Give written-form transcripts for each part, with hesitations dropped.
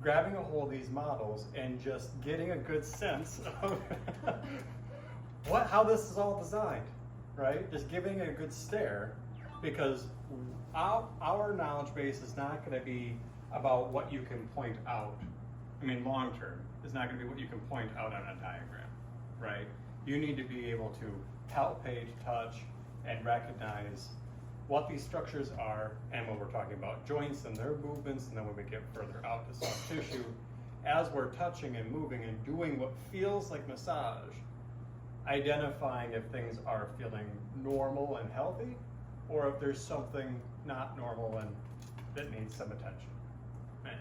grabbing a hold of these models and just getting a good sense of how this is all designed, right? Just giving it a good stare, because our knowledge base is not going to be about what you can point out. I mean, long term, it's not going to be what you can point out on a diagram, right? You need to be able to palpate, touch, and recognize what these structures are and when we're talking about joints and their movements, and then when we get further out to soft tissue, as we're touching and moving and doing what feels like massage, identifying if things are feeling normal and healthy, or if there's something not normal and that needs some attention. Right.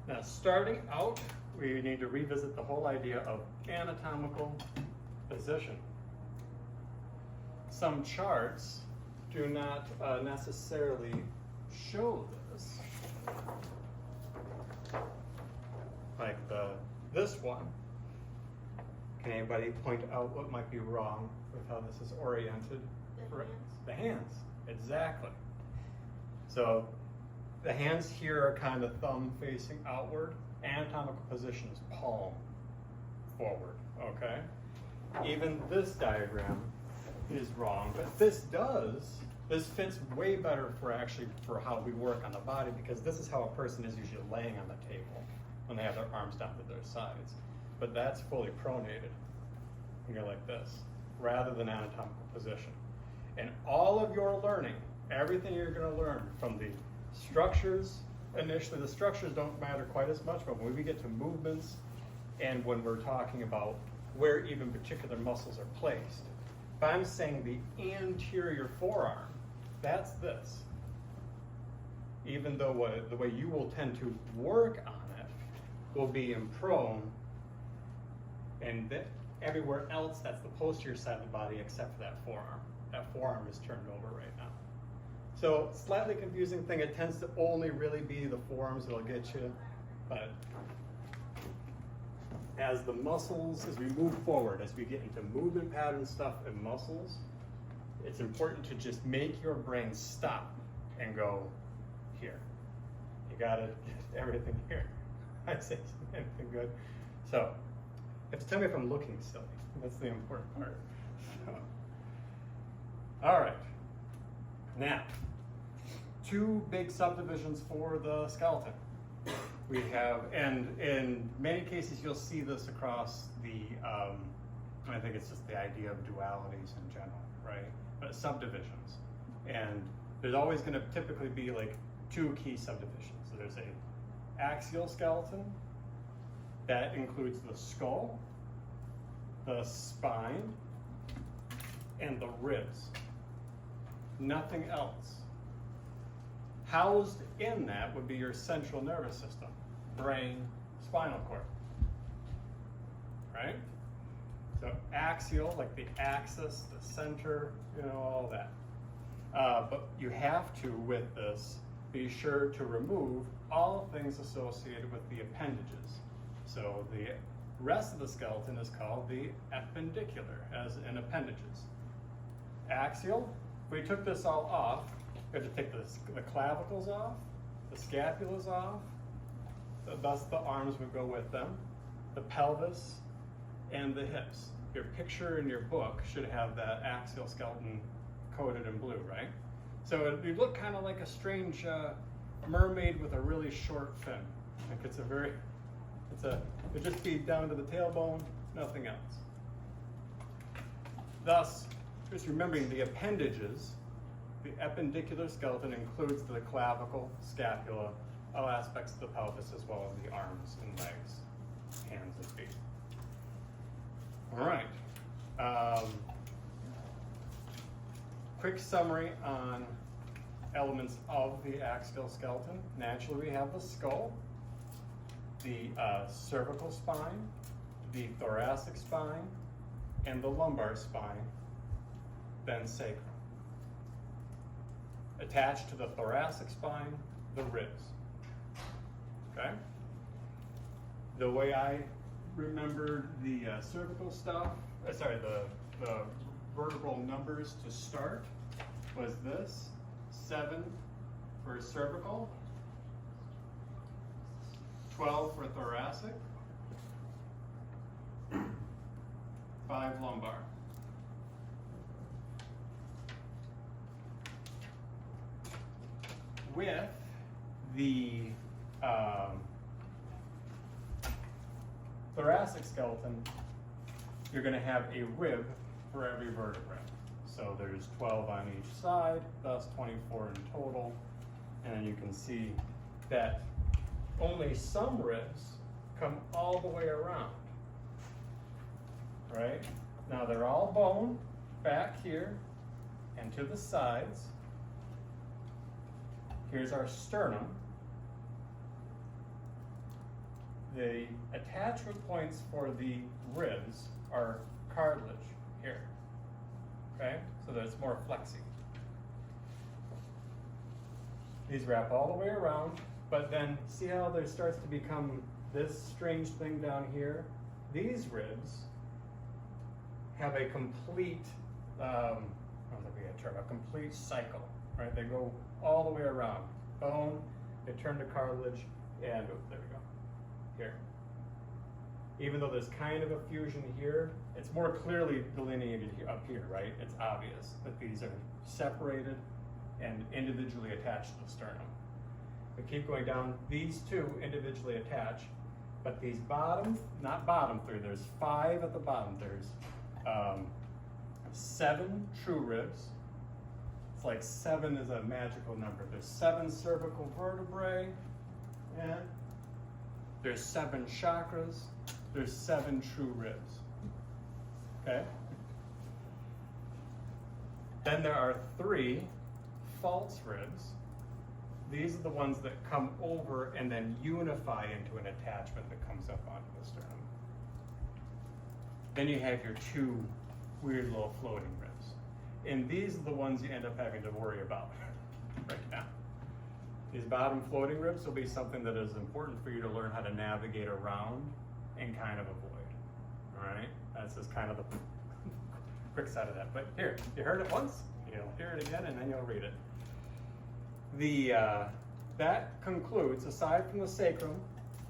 Now, starting out, we need to revisit the whole idea of anatomical position. Some charts do not necessarily show this, like this one. Can anybody point out what might be wrong with how this is oriented? The hands, exactly. So the hands here are kind of thumb facing outward. Anatomical position is palm forward, okay? Even this diagram is wrong, but this fits way better for how we work on the body, because this is how a person is usually laying on the table when they have their arms down to their sides. But that's fully pronated. And you're like this, rather than anatomical position. And all of your learning, everything you're going to learn from the structures, initially the structures don't matter quite as much, but when we get to movements and when we're talking about where even particular muscles are placed, if I'm saying the anterior forearm, that's this. Even though the way you will tend to work on it will be in prone, and everywhere else, that's the posterior side of the body except for that forearm. That forearm is turned over right now. So slightly confusing thing, it tends to only really be the forearms that'll get you, but as the muscles, as we move forward, as we get into movement pattern stuff and muscles, it's important to just make your brain stop and go here. You gotta get everything here. I say anything good. So, you have to tell me if I'm looking silly. That's the important part. So, all right. Now, two big subdivisions for the skeleton. We have, and in many cases you'll see this across the, I think it's just the idea of dualities in general, right? But subdivisions. And there's always going to typically be like two key subdivisions. So there's a axial skeleton that includes the skull, the spine, and the ribs. Nothing else. Housed in that would be your central nervous system, brain, spinal cord, right? So axial, like the axis, the center, all that. But you have to, with this, be sure to remove all things associated with the appendages. So the rest of the skeleton is called the appendicular, as in appendages. Axial, if we took this all off, we have to take the clavicles off, the scapulas off, thus the arms would go with them, the pelvis, and the hips. Your picture in your book should have that axial skeleton coded in blue, right? So it look kind of like a strange mermaid with a really short fin. Like it'd just be down to the tailbone, nothing else. Thus, just remembering the appendages, the appendicular skeleton includes the clavicle, scapula, all aspects of the pelvis, as well as the arms and legs, hands and feet. All right. Quick summary on elements of the axial skeleton. Naturally, we have the skull, the cervical spine, the thoracic spine, and the lumbar spine, then sacrum. Attached to the thoracic spine, the ribs. Okay? The way I remembered the cervical stuff, the vertebral numbers to start was this: 7 for cervical, 12 for thoracic, 5 lumbar. With the thoracic skeleton, you're going to have a rib for every vertebrae. So there's 12 on each side, thus 24 in total. And then you can see that only some ribs come all the way around, right? Now they're all bone back here and to the sides. Here's our sternum. The attachment points for the ribs are cartilage here, okay? So that it's more flexy. These wrap all the way around, but then see how there starts to become this strange thing down here? These ribs have a complete, I don't think we had a term, a complete cycle, right? They go all the way around. Bone, they turn to cartilage, and oh, there we go, here. Even though there's kind of a fusion here, it's more clearly delineated up here, right? It's obvious that these are separated and individually attached to the sternum. We keep going down, these two individually attach, but these bottom, not bottom three, there's 5 at the bottom. There's 7 true ribs. It's like 7 is a magical number. There's 7 cervical vertebrae, and there's 7 chakras. There's 7 true ribs, okay? Then there are 3 false ribs. These are the ones that come over and then unify into an attachment that comes up onto the sternum. Then you have your 2 weird little floating ribs. And these are the ones you end up having to worry about right now. These bottom floating ribs will be something that is important for you to learn how to navigate around and kind of avoid, all right? That's just kind of the quick side of that. But here, you heard it once, you'll hear it again, and then you'll read it. That concludes, aside from the sacrum.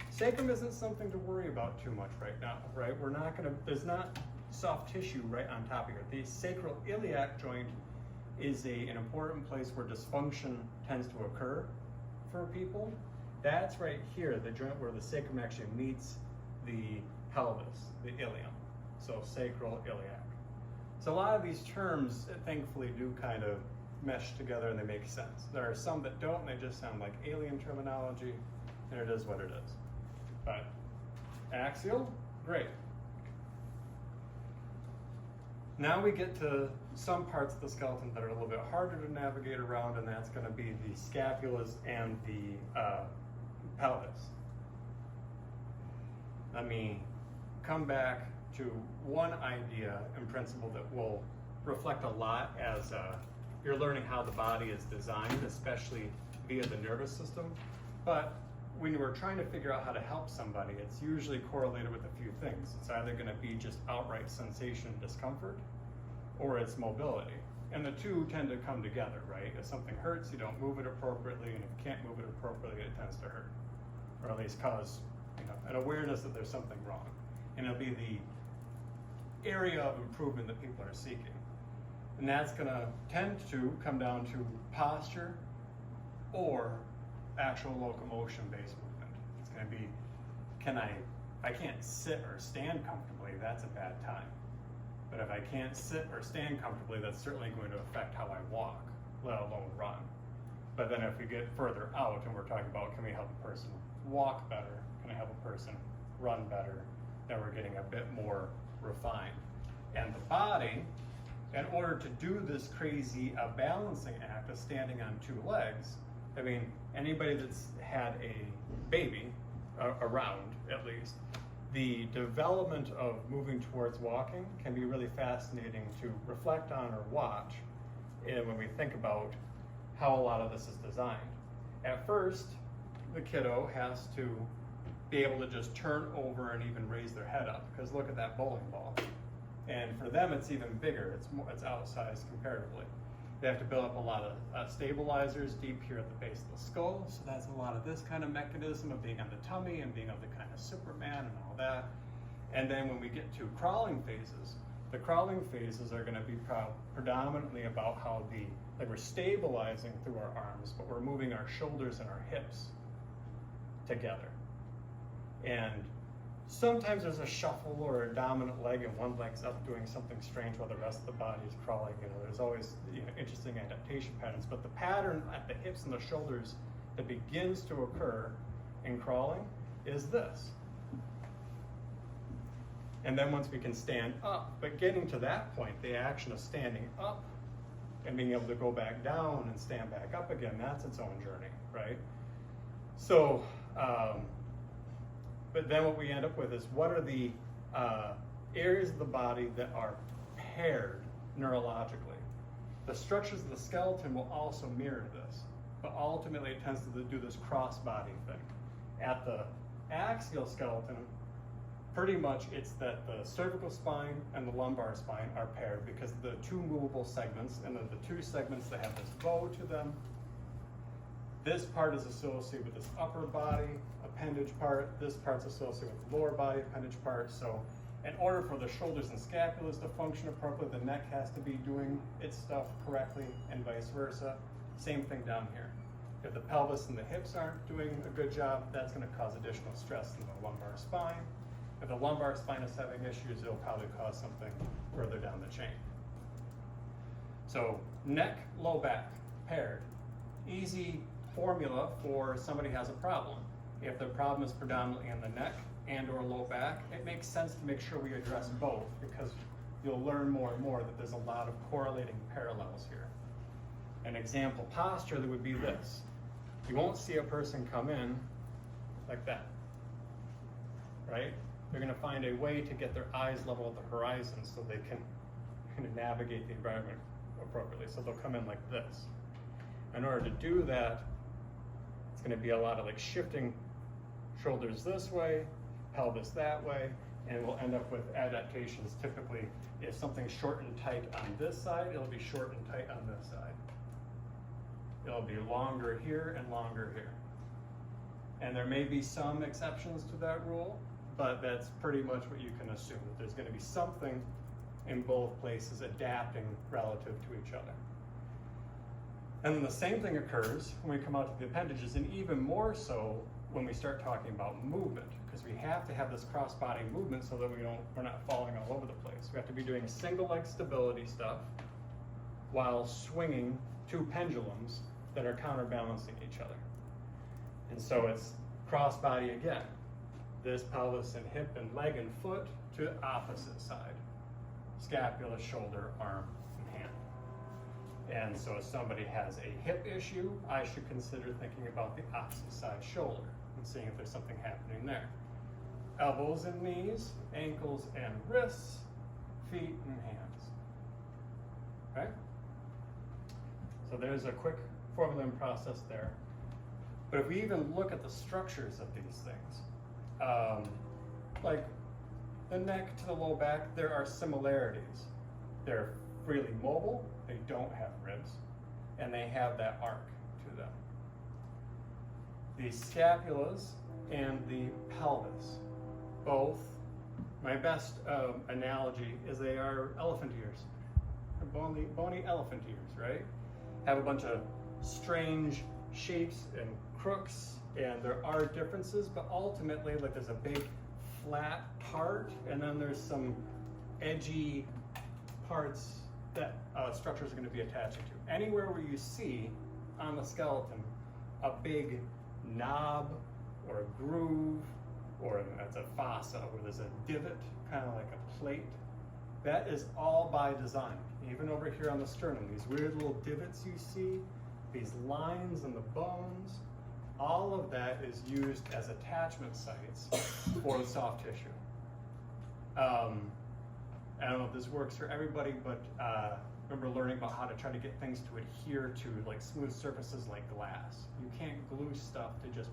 Sacrum isn't something to worry about too much right now, right? We're not gonna, there's not soft tissue right on top of here. The sacroiliac joint is an important place where dysfunction tends to occur for people. That's right here, the joint where the sacrum actually meets the pelvis, the ilium. So sacral iliac. So a lot of these terms, thankfully, do kind of mesh together and they make sense. There are some that don't, and they just sound like alien terminology, and it is what it is. But axial, great. Now we get to some parts of the skeleton that are a little bit harder to navigate around, and that's going to be the scapulas and the pelvis. Let me come back to one idea and principle that will reflect a lot as you're learning how the body is designed, especially via the nervous system. But when we're trying to figure out how to help somebody, it's usually correlated with a few things. It's either going to be just outright sensation discomfort, or it's mobility. And the two tend to come together, right? If something hurts, you don't move it appropriately, and if you can't move it appropriately, it tends to hurt. Or at least cause, an awareness that there's something wrong. And it'll be the area of improvement that people are seeking. And that's gonna tend to come down to posture or actual locomotion-based movement. It's gonna be, if I can't sit or stand comfortably, that's a bad time. But if I can't sit or stand comfortably, that's certainly going to affect how I walk, let alone run. But then if we get further out and we're talking about, can we help a person walk better? Can I help a person run better? Then we're getting a bit more refined. And the body, in order to do this crazy balancing act of standing on 2 legs, I mean, anybody that's had a baby around, at least, the development of moving towards walking can be really fascinating to reflect on or watch when we think about how a lot of this is designed. At first, the kiddo has to be able to just turn over and even raise their head up, because look at that bowling ball. And for them, it's even bigger. It's outsized comparatively. They have to build up a lot of stabilizers deep here at the base of the skull. So that's a lot of this kind of mechanism of being on the tummy and being of the kind of Superman and all that. And then when we get to crawling phases, the crawling phases are going to be predominantly about how we're stabilizing through our arms, but we're moving our shoulders and our hips together. And sometimes there's a shuffle or a dominant leg and one leg's up doing something strange while the rest of the body is crawling. There's always interesting adaptation patterns, but the pattern at the hips and the shoulders that begins to occur in crawling is this. And then once we can stand up, but getting to that point, the action of standing up and being able to go back down and stand back up again, that's its own journey, right? So, but then what we end up with is what are the areas of the body that are paired neurologically? The structures of the skeleton will also mirror this, but ultimately it tends to do this cross-body thing. At the axial skeleton, pretty much it's that the cervical spine and the lumbar spine are paired because of the two movable segments, and then the two segments that have this bow to them. This part is associated with this upper body appendage part. This part's associated with the lower body appendage part. So in order for the shoulders and scapulas to function appropriately, the neck has to be doing its stuff correctly and vice versa. Same thing down here. If the pelvis and the hips aren't doing a good job, that's going to cause additional stress in the lumbar spine. If the lumbar spine is having issues, it'll probably cause something further down the chain. So neck, low back, paired. Easy formula for somebody who has a problem. If the problem is predominantly in the neck and or low back, it makes sense to make sure we address both, because you'll learn more and more that there's a lot of correlating parallels here. An example posture that would be this. You won't see a person come in like that, right? They're going to find a way to get their eyes level at the horizon so they can kind of navigate the environment appropriately. So they'll come in like this. In order to do that, it's going to be a lot of like shifting shoulders this way, pelvis that way, and we'll end up with adaptations. Typically, if something's short and tight on this side, it'll be short and tight on this side. It'll be longer here and longer here. And there may be some exceptions to that rule, but that's pretty much what you can assume, that there's going to be something in both places adapting relative to each other. And then the same thing occurs when we come out to the appendages, and even more so when we start talking about movement, because we have to have this cross-body movement so that we're not falling all over the place. We have to be doing single leg stability stuff while swinging two pendulums that are counterbalancing each other. And so it's cross-body again. This pelvis and hip and leg and foot to the opposite side. Scapula, shoulder, arm, and hand. And so if somebody has a hip issue, I should consider thinking about the opposite side shoulder and seeing if there's something happening there. Elbows and knees, ankles and wrists, feet and hands. Okay? So there's a quick formula and process there. But if we even look at the structures of these things, like the neck to the low back, there are similarities. They're freely mobile, they don't have ribs, and they have that arc to them. The scapulas and the pelvis, both, my best analogy is they are elephant ears, bony elephant ears, right? Have a bunch of strange shapes and crooks, and there are differences, but ultimately, like, there's a big flat part, and then there's some edgy parts that structures are going to be attaching to. Anywhere where you see on the skeleton a big knob or a groove, or that's a fossa, where there's a divot, kind of like a plate, that is all by design. Even over here on the sternum, these weird little divots you see, these lines in the bones, all of that is used as attachment sites for the soft tissue. I don't know if this works for everybody, but remember learning about how to try to get things to adhere to like smooth surfaces like glass. You can't glue stuff to just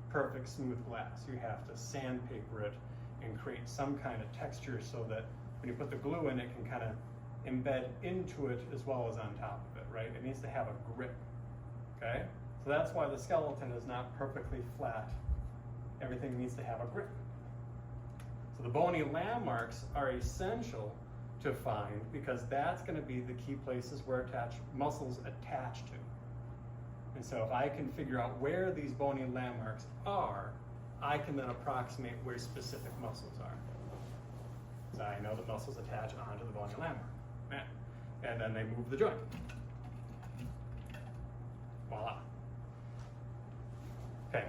perfect smooth glass. You have to sandpaper it and create some kind of texture so that when you put the glue in, it can kind of embed into it as well as on top of it, right? It needs to have a grip, okay? So that's why the skeleton is not perfectly flat. Everything needs to have a grip. So the bony landmarks are essential to find because that's going to be the key places where muscles attach to. And so if I can figure out where these bony landmarks are, I can then approximate where specific muscles are. So I know the muscles attach onto the bony landmark. And then they move the joint. Voila. Okay,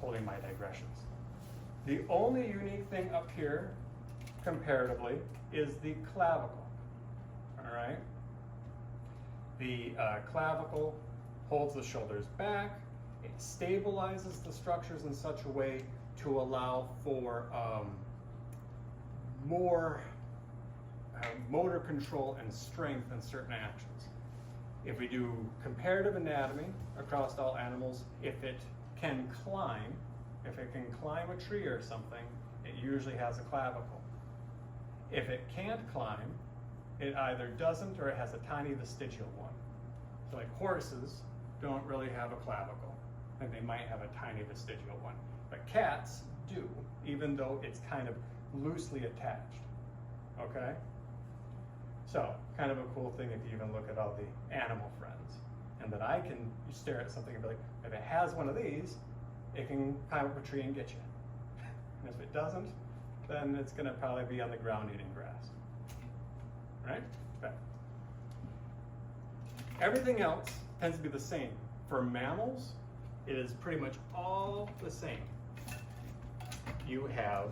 holding my digressions. The only unique thing up here, comparatively, is the clavicle. All right? The clavicle holds the shoulders back. It stabilizes the structures in such a way to allow for more motor control and strength in certain actions. If we do comparative anatomy across all animals, if it can climb a tree or something, it usually has a clavicle. If it can't climb, it either doesn't or it has a tiny vestigial one. So like horses don't really have a clavicle, and they might have a tiny vestigial one. But cats do, even though it's kind of loosely attached, okay? So, kind of a cool thing if you even look at all the animal friends. And then I can stare at something and be like, if it has one of these, it can climb up a tree and get you. And if it doesn't, then it's gonna probably be on the ground eating grass. Right? Okay. Everything else tends to be the same. For mammals, it is pretty much all the same. You have,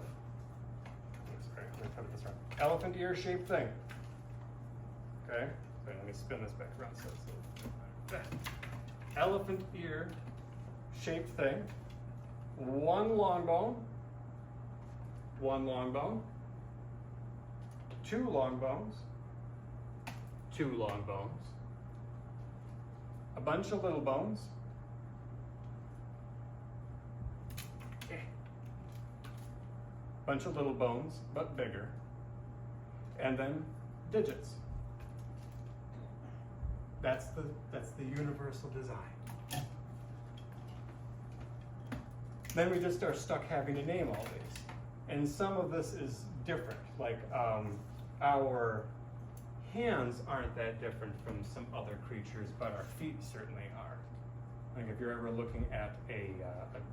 sorry, let me put this around. Elephant ear shaped thing. Okay, so let me spin this back around so it's elephant ear shaped thing. One long bone, two long bones, two long bones, a bunch of little bones, bunch of little bones, but bigger, and then digits. That's the universal design. Then we just are stuck having to name all these. And some of this is different, like our hands aren't that different from some other creatures, but our feet certainly are. Like if you're ever looking at a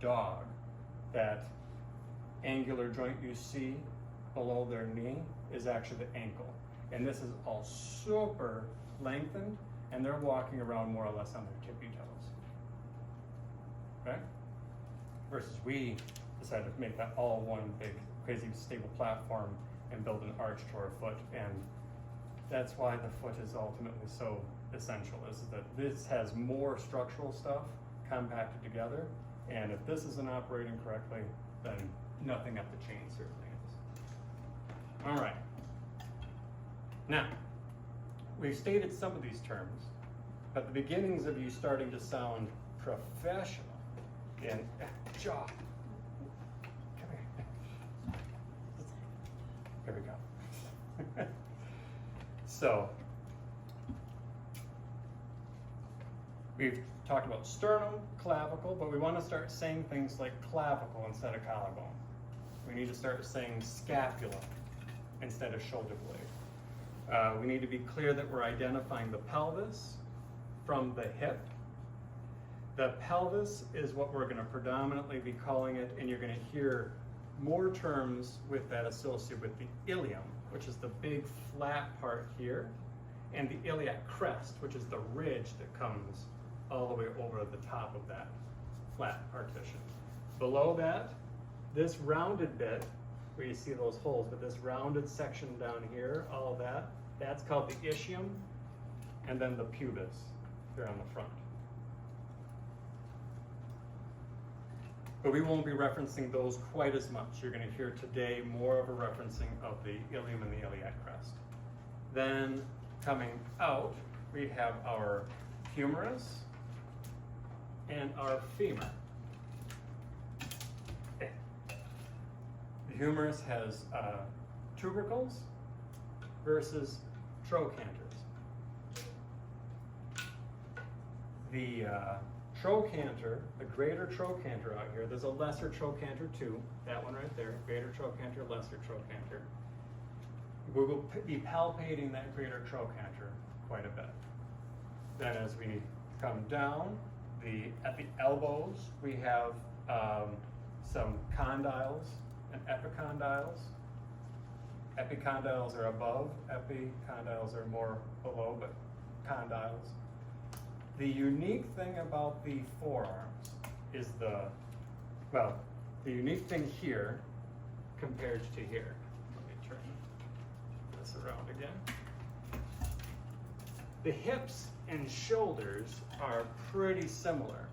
dog, that angular joint you see below their knee is actually the ankle. And this is all super lengthened, and they're walking around more or less on their tippy toes. Okay? Versus we decided to make that all one big, crazy, stable platform and build an arch to our foot. And that's why the foot is ultimately so essential, is that this has more structural stuff compacted together. And if this isn't operating correctly, then nothing at the chain certainly is. All right. Now, we've stated some of these terms, but the beginnings of you starting to sound professional in jaw. Come here. Here we go. So, we've talked about sternum, clavicle, but we want to start saying things like clavicle instead of collarbone. We need to start saying scapula instead of shoulder blade. We need to be clear that we're identifying the pelvis from the hip. The pelvis is what we're going to predominantly be calling it, and you're going to hear more terms with that associated with the ilium, which is the big flat part here, and the iliac crest, which is the ridge that comes all the way over the top of that flat partition. Below that, this rounded bit, where you see those holes, but this rounded section down here, all of that, that's called the ischium, and then the pubis here on the front. But we won't be referencing those quite as much. You're going to hear today more of a referencing of the ilium and the iliac crest. Then coming out, we have our humerus and our femur. Okay. The humerus has tubercles versus trochanters. the trochanter, the greater trochanter out here, there's a lesser trochanter too, that one right there, greater trochanter, lesser trochanter. We will be palpating that greater trochanter quite a bit. Then as we come down, at the elbows, we have some condyles and epicondyles. Epicondyles are above, epicondyles are more below, but condyles. The unique thing about the forearms is the unique thing here compared to here. Let me turn this around again. The hips and shoulders are pretty similar,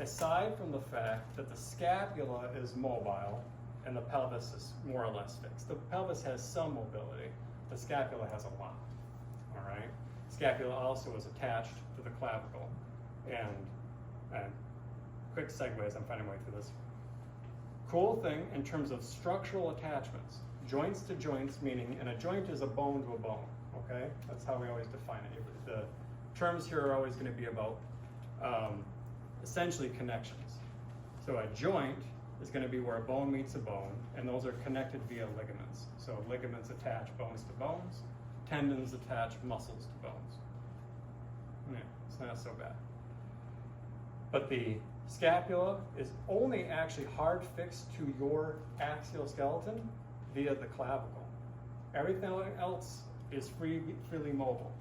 aside from the fact that the scapula is mobile and the pelvis is more or less fixed. The pelvis has some mobility, the scapula has a lot, all right? Scapula also is attached to the clavicle. And quick segue as I'm finding my way through this. Cool thing in terms of structural attachments, joints to joints, meaning, and a joint is a bone to a bone, okay? That's how we always define it. The terms here are always going to be about essentially connections. So a joint is going to be where a bone meets a bone, and those are connected via ligaments. So ligaments attach bones to bones, tendons attach muscles to bones. Yeah, it's not so bad. But the scapula is only actually hard fixed to your axial skeleton via the clavicle. Everything else is freely mobile.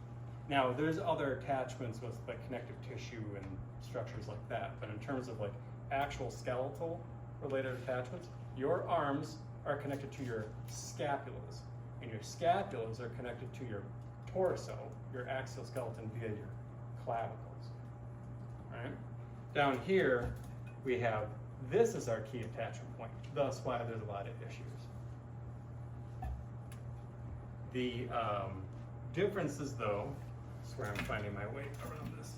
Now, there's other attachments with like connective tissue and structures like that, but in terms of like actual skeletal related attachments, your arms are connected to your scapulas, and your scapulas are connected to your torso, your axial skeleton, via your clavicles, right? Down here, we have, this is our key attachment point, thus why there's a lot of issues. The differences, though, is where I'm finding my way around this,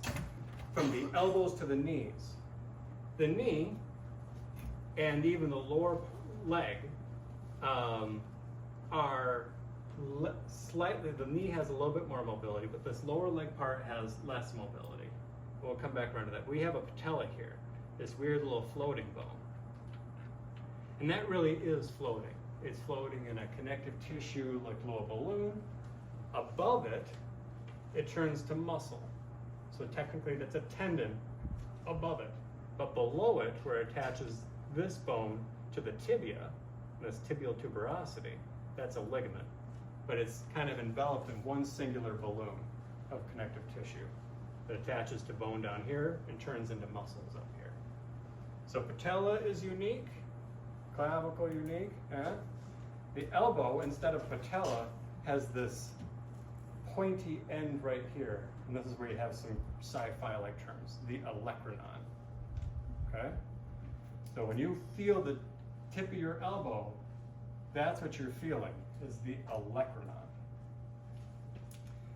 from the elbows to the knees. The knee and even the lower leg are slightly, the knee has a little bit more mobility, but this lower leg part has less mobility. We'll come back around to that. We have a patella here, this weird little floating bone. And that really is floating. It's floating in a connective tissue like a little balloon. Above it, it turns to muscle. So technically that's a tendon above it. But below it, where it attaches this bone to the tibia, this tibial tuberosity, that's a ligament. But it's kind of enveloped in one singular balloon of connective tissue that attaches to bone down here and turns into muscles up here. So patella is unique, clavicle unique. The elbow, instead of patella, has this pointy end right here, and this is where you have some sci-fi-like terms, the olecranon, okay? So when you feel the tip of your elbow, that's what you're feeling, is the olecranon.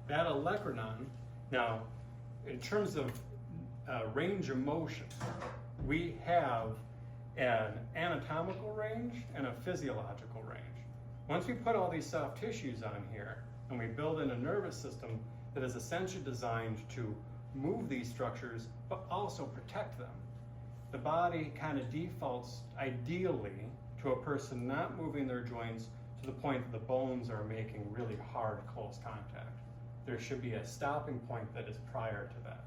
That olecranon, now, in terms of range of motion, we have an anatomical range and a physiological range. Once we put all these soft tissues on here and we build in a nervous system that is essentially designed to move these structures but also protect them, the body kind of defaults ideally to a person not moving their joints to the point that the bones are making really hard, close contact. There should be a stopping point that is prior to that.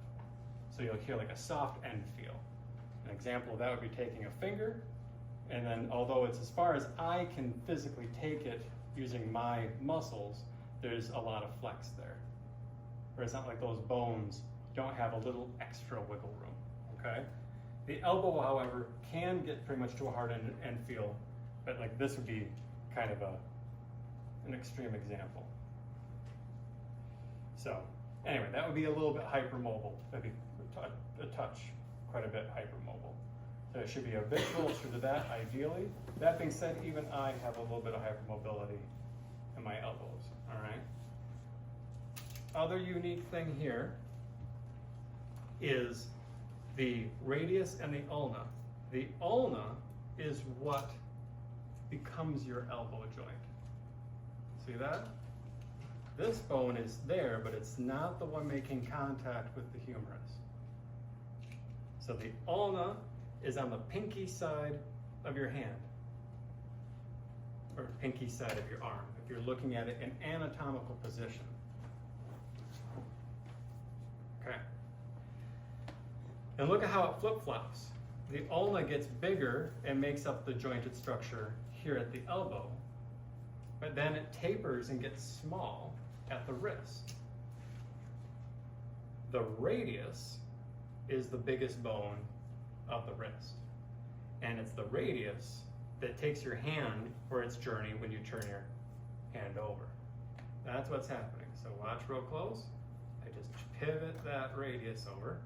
So you'll hear like a soft end feel. An example of that would be taking a finger, and then although it's as far as I can physically take it using my muscles, there's a lot of flex there. Whereas not like those bones don't have a little extra wiggle room, okay? The elbow, however, can get pretty much to a hard end feel, but like this would be kind of an extreme example. So anyway, that would be a little bit hypermobile. That'd be a touch, quite a bit hypermobile. So it should be a bit closer to that, ideally. That being said, even I have a little bit of hypermobility in my elbows, all right? Other unique thing here is the radius and the ulna. The ulna is what becomes your elbow joint. See that? This bone is there, but it's not the one making contact with the humerus. So the ulna is on the pinky side of your hand, or pinky side of your arm, if you're looking at it in anatomical position. Okay. And look at how it flip-flops. The ulna gets bigger and makes up the jointed structure here at the elbow, but then it tapers and gets small at the wrist. The radius is the biggest bone of the wrist. And it's the radius that takes your hand for its journey when you turn your hand over. That's what's happening. So watch real close. I just pivot that radius over.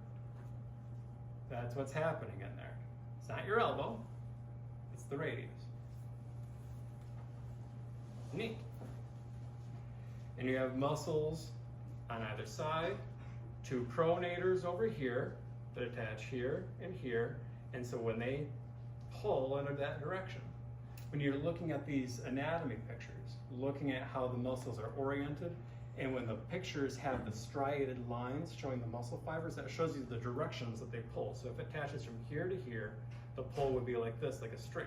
That's what's happening in there. It's not your elbow, it's the radius. Neat. And you have muscles on either side, two pronators over here that attach here and here. And so when they pull in that direction, when you're looking at these anatomy pictures, looking at how the muscles are oriented, and when the pictures have the striated lines showing the muscle fibers, that shows you the directions that they pull. So if it attaches from here to here, the pull would be like this, like a string.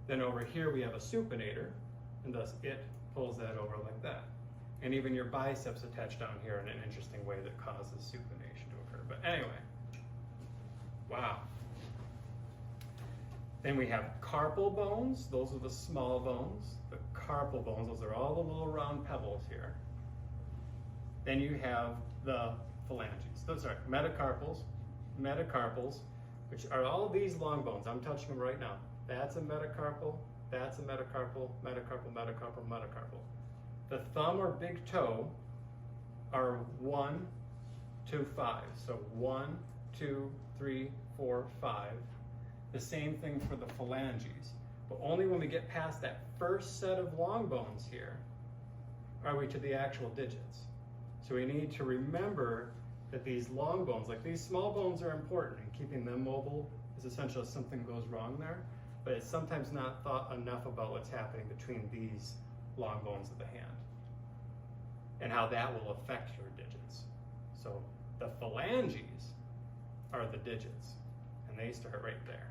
Then over here we have a supinator, and thus it pulls that over like that. And even your biceps attach down here in an interesting way that causes supination to occur. But anyway, wow. Then we have carpal bones. Those are the small bones. The carpal bones, those are all the little round pebbles here. Then you have the phalanges. Those are metacarpals, which are all of these long bones. I'm touching them right now. That's a metacarpal, that's a metacarpal, metacarpal, metacarpal, metacarpal. The thumb or big toe are 1, 2, 5. So 1, 2, 3, 4, 5. The same thing for the phalanges. But only when we get past that first set of long bones here are we to the actual digits. So we need to remember that these long bones, like these small bones, are important, and keeping them mobile is essential if something goes wrong there. But it's sometimes not thought enough about what's happening between these long bones of the hand and how that will affect your digits. So the phalanges are the digits, and they start right there.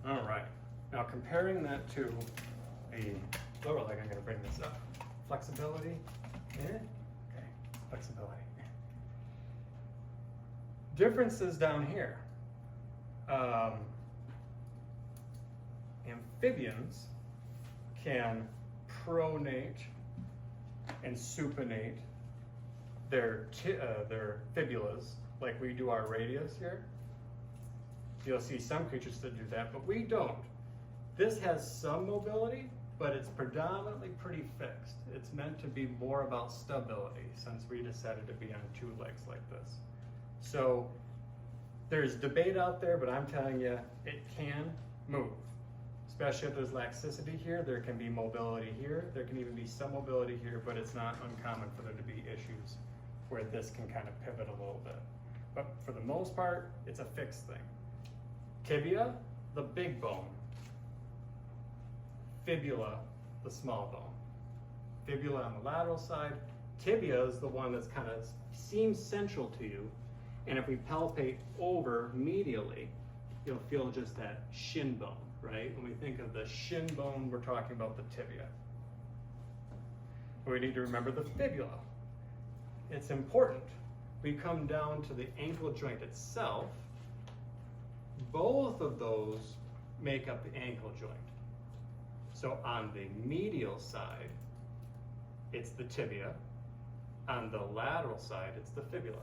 All right, now comparing that to the lower leg, I'm gonna bring this up. Flexibility, okay, flexibility. Differences down here. Amphibians can pronate and supinate their fibulas like we do our radius here. You'll see some creatures that do that, but we don't. This has some mobility, but it's predominantly pretty fixed. It's meant to be more about stability since we decided to be on two legs like this. So there's debate out there, but I'm telling you, it can move. Especially if there's laxicity here, there can be mobility here, there can even be some mobility here, but it's not uncommon for there to be issues where this can kind of pivot a little bit. But for the most part, it's a fixed thing. Tibia, the big bone. Fibula, the small bone. Fibula on the lateral side. Tibia is the one that's kind of seems central to you. And if we palpate over medially, you'll feel just that shin bone, right? When we think of the shin bone, we're talking about the tibia. But we need to remember the fibula. It's important. We come down to the ankle joint itself. Both of those make up the ankle joint. So on the medial side, it's the tibia. On the lateral side, it's the fibula.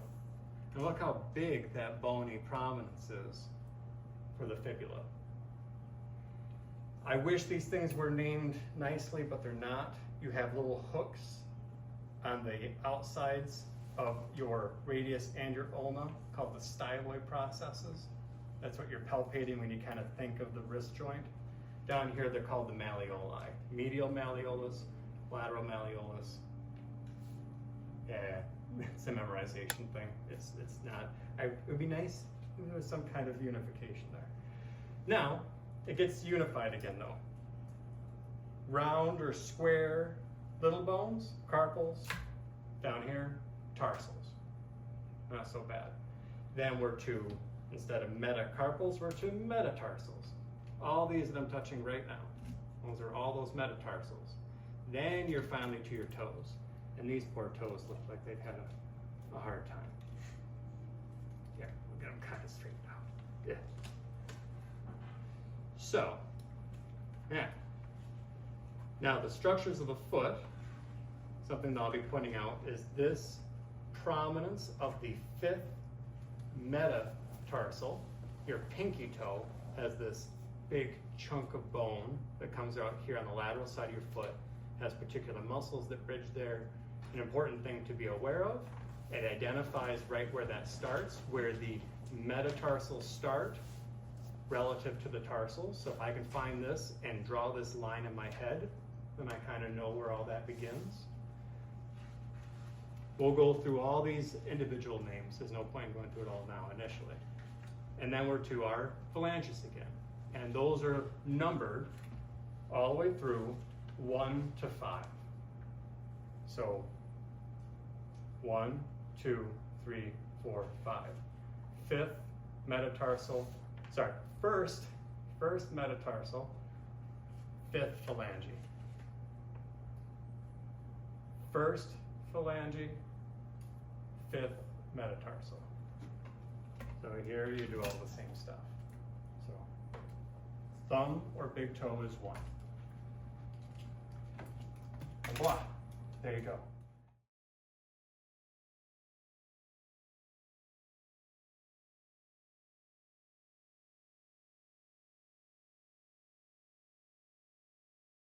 And look how big that bony prominence is for the fibula. I wish these things were named nicely, but they're not. You have little hooks on the outsides of your radius and your ulna called the styloid processes. That's what you're palpating when you kind of think of the wrist joint. Down here, they're called the malleoli. Medial malleolus, lateral malleolus. Yeah, it's a memorization thing. It's not, it would be nice if there was some kind of unification there. Now, it gets unified again though. Round or square little bones, carpals, down here, tarsals. not so bad. Then we're to, instead of metacarpals, we're to metatarsals. All these that I'm touching right now, those are all those metatarsals. Then you're finally to your toes. And these poor toes look like they've had a hard time. Yeah, we'll get them kind of straightened out. Yeah. So, yeah. Now the structures of the foot, something that I'll be pointing out is this prominence of the fifth metatarsal. Your pinky toe has this big chunk of bone that comes out here on the lateral side of your foot, has particular muscles that bridge there. An important thing to be aware of, it identifies right where that starts, where the metatarsals start relative to the tarsals. So if I can find this and draw this line in my head, then I kind of know where all that begins. We'll go through all these individual names. There's no point going through it all now initially. And then we're to our phalanges again. And those are numbered all the way through 1 to 5. So 1, 2, 3, 4, 5. Fifth metatarsal, sorry, first metatarsal, fifth phalange. First phalange, fifth metatarsal. So here you do all the same stuff. So thumb or big toe is 1. And voila, there you go.